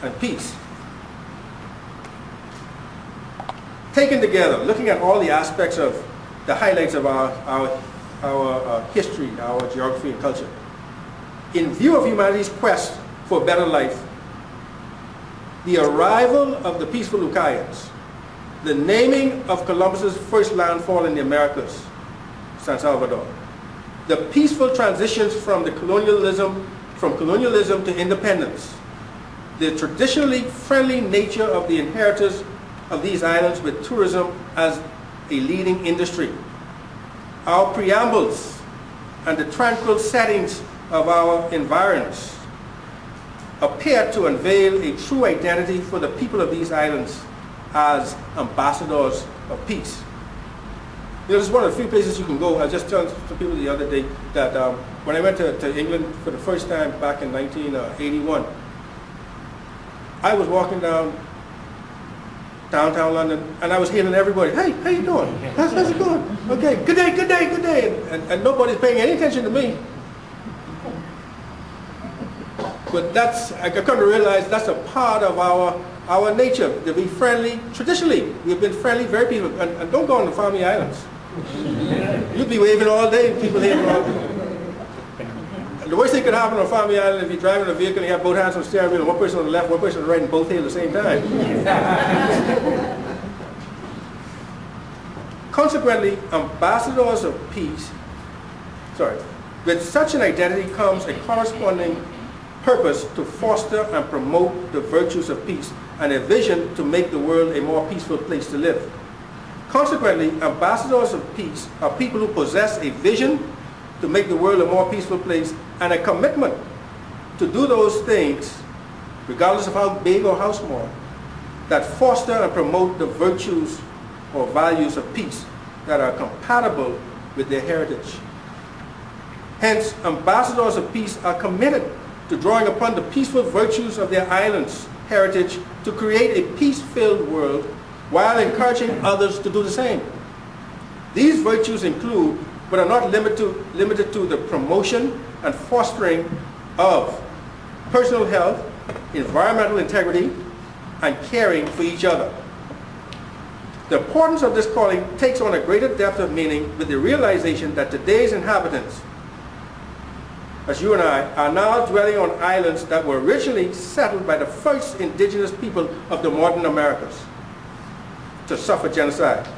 and peace. Taken together, looking at all the aspects of the highlights of our history, our geography and culture, in view of humanity's quest for a better life, the arrival of the peaceful Lucayans, the naming of Columbus's first landfall in the Americas, San Salvador, the peaceful transitions from colonialism to independence, the traditionally friendly nature of the inheritors of these islands with tourism as a leading industry, our preambles and the tranquil settings of our environs appear to unveil a true identity for the people of these islands as ambassadors of peace. You know, this is one of the few places you can go. I was just telling some people the other day that when I went to England for the first time back in 1981, I was walking down downtown London and I was hailing everybody. Hey, how you doing? How's it going? Okay, good day, good day, good day. And nobody's paying any attention to me. But I come to realize that's a part of our nature, to be friendly. Traditionally, we've been friendly, very peaceful. And don't go on the Farming Islands. You'll be waving all day, people here all day. The worst thing could happen on Farming Island if you're driving a vehicle and you have both hands on the steering wheel and one person on the left, one person on the right, and both hail at the same time. Consequently, ambassadors of peace, with such an identity comes a corresponding purpose to foster and promote the virtues of peace and a vision to make the world a more peaceful place to live. Consequently, ambassadors of peace are people who possess a vision to make the world a more peaceful place and a commitment to do those things, regardless of how big or how small, that foster and promote the virtues or values of peace that are compatible with their heritage. Hence, ambassadors of peace are committed to drawing upon the peaceful virtues of their islands' heritage to create a peace-filled world while encouraging others to do the same. These virtues include, but are not limited to the promotion and fostering of personal health, environmental integrity, and caring for each other. The importance of this calling takes on a greater depth of meaning with the realization that today's inhabitants, as you and I, are now dwelling on islands that were originally settled by the first indigenous people of the modern Americas to suffer genocide.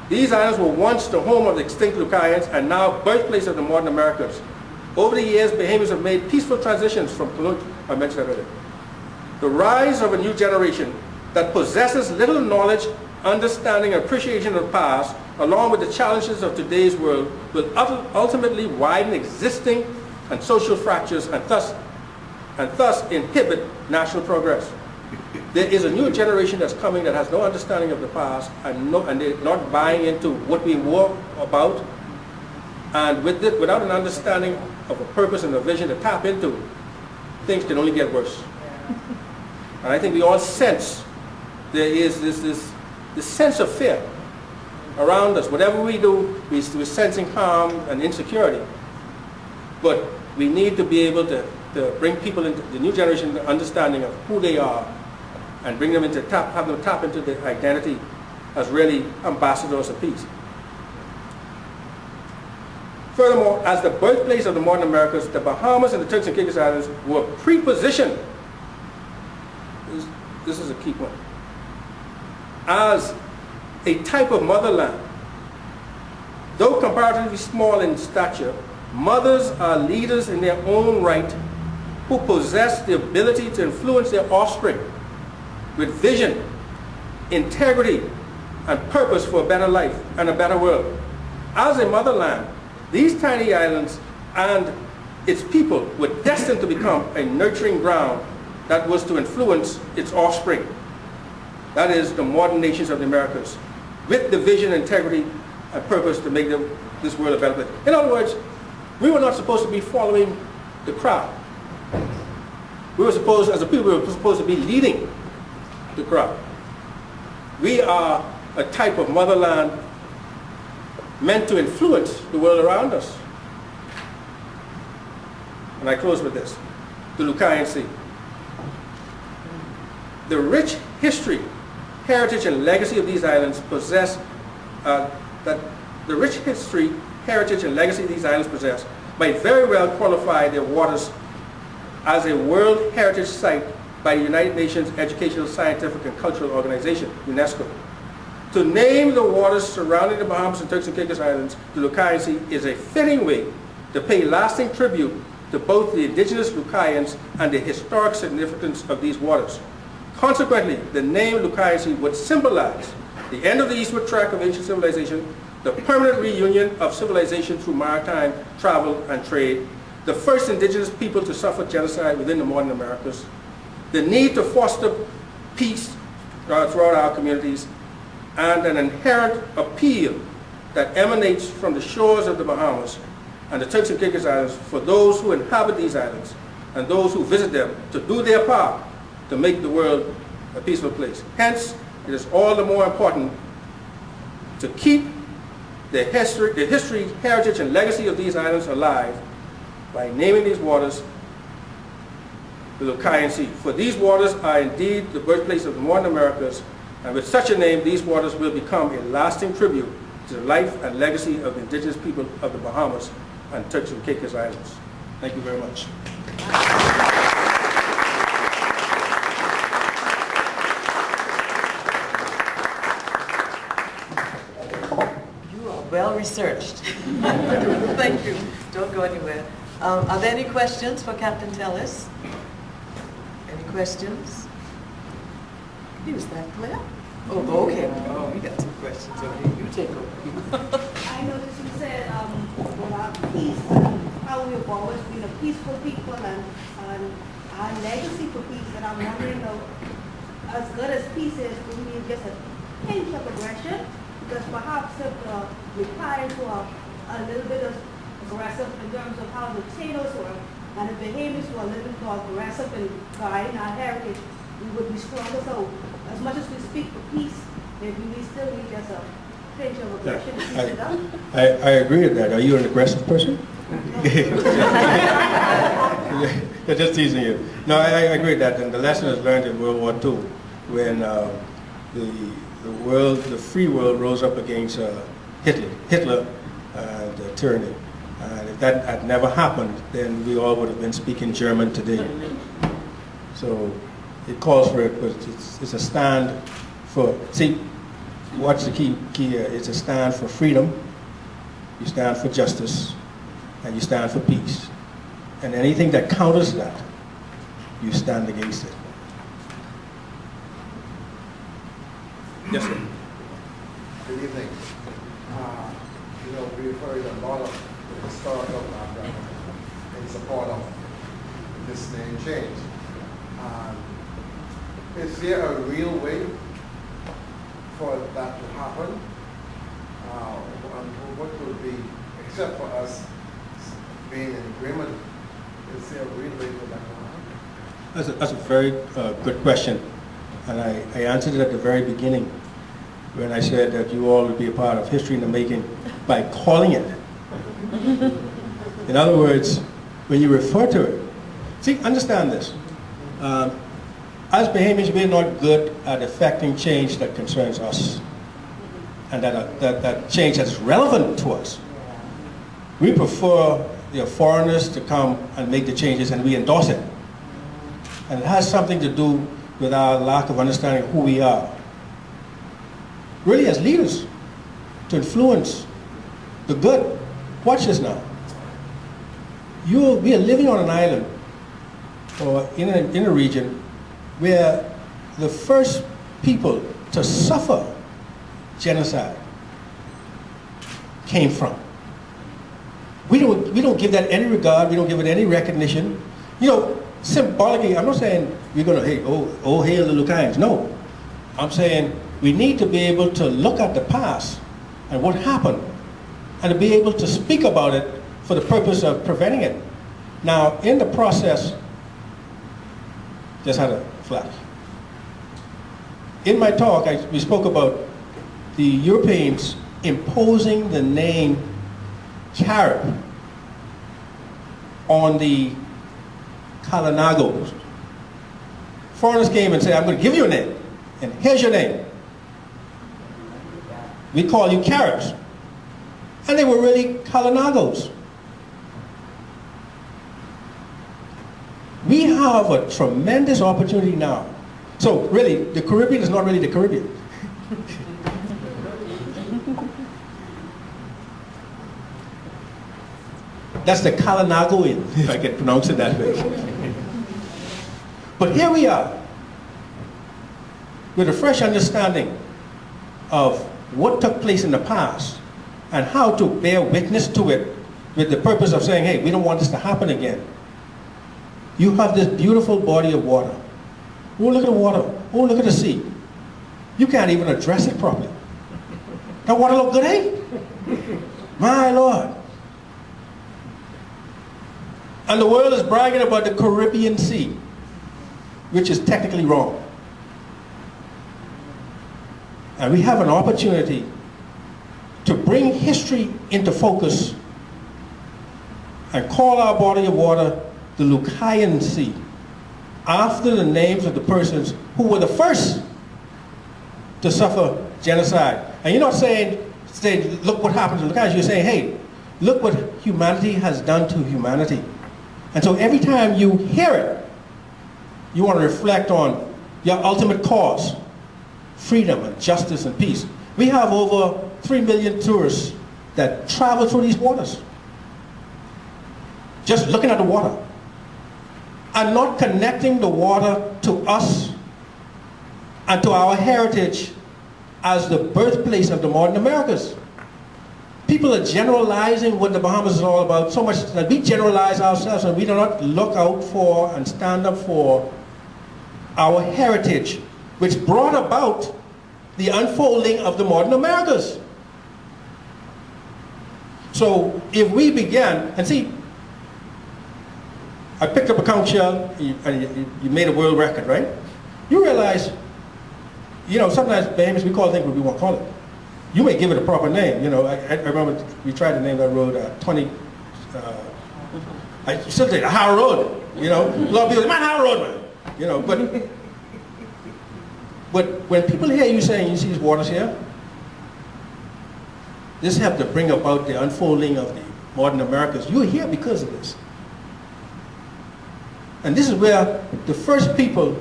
These islands were once the home of the extinct Lucayans and now birthplace of the modern Americas. Over the years, Bahamians have made peaceful transitions from colonial, I mentioned that earlier. The rise of a new generation that possesses little knowledge, understanding, and appreciation of the past, along with the challenges of today's world, will ultimately widen existing and social fractures and thus inhibit national progress. There is a new generation that's coming that has no understanding of the past and they're not buying into what we were about, and without an understanding of a purpose and a vision to tap into, things can only get worse. And I think we all sense there is this sense of fear around us. Whatever we do, we're sensing harm and insecurity. But we need to be able to bring people into the new generation understanding of who they are and bring them have them tap into the identity as really ambassadors of peace. Furthermore, as the birthplace of the modern Americas, the Bahamas and the Turks and Caicos Islands were pre-positioned, this is a key point, as a type of motherland. Though comparatively small in stature, mothers are leaders in their own right who possess the ability to influence their offspring with vision, integrity, and purpose for a better life and a better world. As a motherland, these tiny islands and its people were destined to become a nurturing ground that was to influence its offspring. That is, the modern nations of the Americas, with the vision, integrity, and purpose to make this world a better place. In other words, we were not supposed to be following the crowd. We were supposed, as a people, we were supposed to be leading the crowd. We are a type of motherland meant to influence the world around us. And I close with this. The Lucayan Sea. The rich history, heritage, and legacy of these islands possess might very well qualify their waters as a World Heritage Site by the United Nations Educational, Scientific, and Cultural Organization, UNESCO. To name the waters surrounding the Bahamas and Turks and Caicos Islands the Lucayan Sea is a fitting way to pay lasting tribute to both the indigenous Lucayans and the historic significance of these waters. Consequently, the name Lucayan Sea would symbolize the end of the eastward track of ancient civilization, the permanent reunion of civilization through maritime travel and trade, the first indigenous people to suffer genocide within the modern Americas, the need to foster peace throughout our communities, and an inherent appeal that emanates from the shores of the Bahamas and the Turks and Caicos Islands for those who inhabit these islands and those who visit them to do their part to make the world a peaceful place. Hence, it is all the more important to keep the history, heritage, and legacy of these islands alive by naming these waters the Lucayan Sea. For these waters are indeed the birthplace of the modern Americas, and with such a name, these waters will become a lasting tribute to the life and legacy of the indigenous people of the Bahamas and Turks and Caicos Islands. Thank you very much. You are well researched. Thank you. Don't go anywhere. Are there any questions for Captain Tellis? Any questions? Is that clear? Oh, okay. Oh, we got some questions over here. You take over. I noticed you said about peace, how we've always been a peaceful people and our legacy for peace. And I'm wondering, as good as peace is, do we need just a pinch of aggression? Because perhaps if the Lucayans who are a little bit aggressive in terms of how the Tanos were, and the Bahamas who are a little bit more aggressive in guiding our heritage, we would be stronger. So as much as we speak for peace, maybe we still need just a pinch of aggression to keep it up. I agree with that. Are you an aggressive person? They're just teasing you. No, I agree with that. And the lesson is learned in World War II when the free world rose up against Hitler and tyranny. And if that had never happened, then we all would have been speaking German today. So it calls for it, but it's a stand for, see, what's the key here? It's a stand for freedom, you stand for justice, and you stand for peace. And anything that counters that, you stand against it. Yes, sir. Good evening. We've heard a lot of historical background in support of this name change. Is there a real way for that to happen? And what would be, except for us being in agreement, is there a real way for that to happen? That's a very good question. And I answered it at the very beginning when I said that you all would be a part of history in the making by calling it. In other words, when you refer to it, see, understand this. As Bahamians, we're not good at effecting change that concerns us and that change that's relevant to us. We prefer foreigners to come and make the changes, and we endorse it. And it has something to do with our lack of understanding who we are. Really, as leaders, to influence the good. Watch this now. We are living on an island or in a region where the first people to suffer genocide came from. We don't give that any regard. We don't give it any recognition. Symbolically, I'm not saying we're going to, hey, oh, hail the Lucayans. No. I'm saying we need to be able to look at the past and what happened and to be able to speak about it for the purpose of preventing it. Now, in the process, just had a flash. In my talk, we spoke about the Europeans imposing the name Carib on the Kalanagos foreigners came and said, I'm going to give you a name, and here's your name. We call you Caribs. And they were really Kalanagos. We have a tremendous opportunity now. So really, the Caribbean is not really the Caribbean. That's the Kalanagoan, if I can pronounce it that way. But here we are, with a fresh understanding of what took place in the past and how to bear witness to it with the purpose of saying, hey, we don't want this to happen again. You have this beautiful body of water. Oh, look at the water. Oh, look at the sea. You can't even address it properly. That water look good, eh? My Lord. And the world is bragging about the Caribbean Sea, which is technically wrong. And we have an opportunity to bring history into focus and call our body of water the Lucayan Sea, after the names of the persons who were the first to suffer genocide. And you're not saying, look what happened to Lucayan. You're saying, hey, look what humanity has done to humanity. And so every time you hear it, you want to reflect on your ultimate cause, freedom and justice and peace. We have over 3 million tourists that travel through these waters, just looking at the water, and not connecting the water to us and to our heritage as the birthplace of the modern Americas. People are generalizing what the Bahamas is all about so much that we generalize ourselves and we do not look out for and stand up for our heritage, which brought about the unfolding of the modern Americas. So if we began, and see, I picked up a conch shell, and you made a world record, right? You realize, you know, sometimes Bahamas, we call things what we want to call it. You may give it a proper name. You know, I remember we tried to name that road I still say the High Road. You know, a lot of people say, man, High Road, man. You know, but when people hear you saying, you see these waters here, this helped to bring about the unfolding of the modern Americas. You're here because of this. And this is where the first people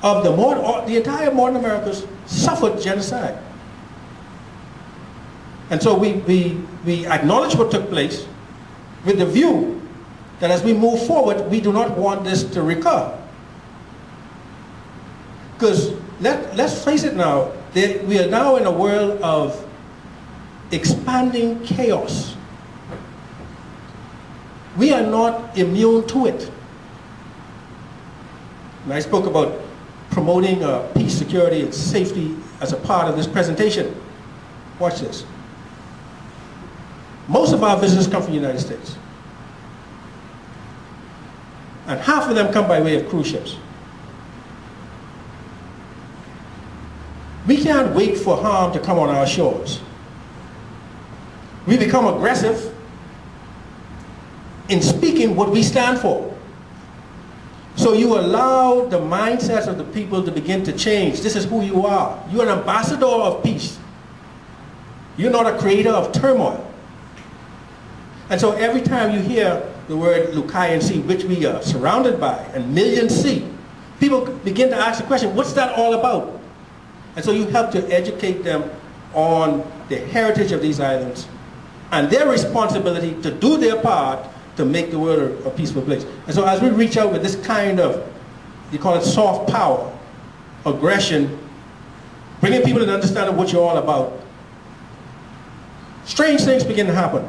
of the entire modern Americas suffered genocide. And so we acknowledge what took place with the view that as we move forward, we do not want this to recur. Because let's face it now, we are now in a world of expanding chaos. We are not immune to it. And I spoke about promoting peace, security, and safety as a part of this presentation. Watch this. Most of our visitors come from the United States. And half of them come by way of cruise ships. We can't wait for harm to come on our shores. We become aggressive in speaking what we stand for. So you allow the mindsets of the people to begin to change. This is who you are. You're an ambassador of peace. You're not a creator of turmoil. And so every time you hear the word Lucayan Sea, which we are surrounded by, and Million Sea, people begin to ask the question, what's that all about? And so you help to educate them on the heritage of these islands and their responsibility to do their part to make the world a peaceful place. And so as we reach out with this kind of, you call it soft power, aggression, bringing people to understand what you're all about, strange things begin to happen.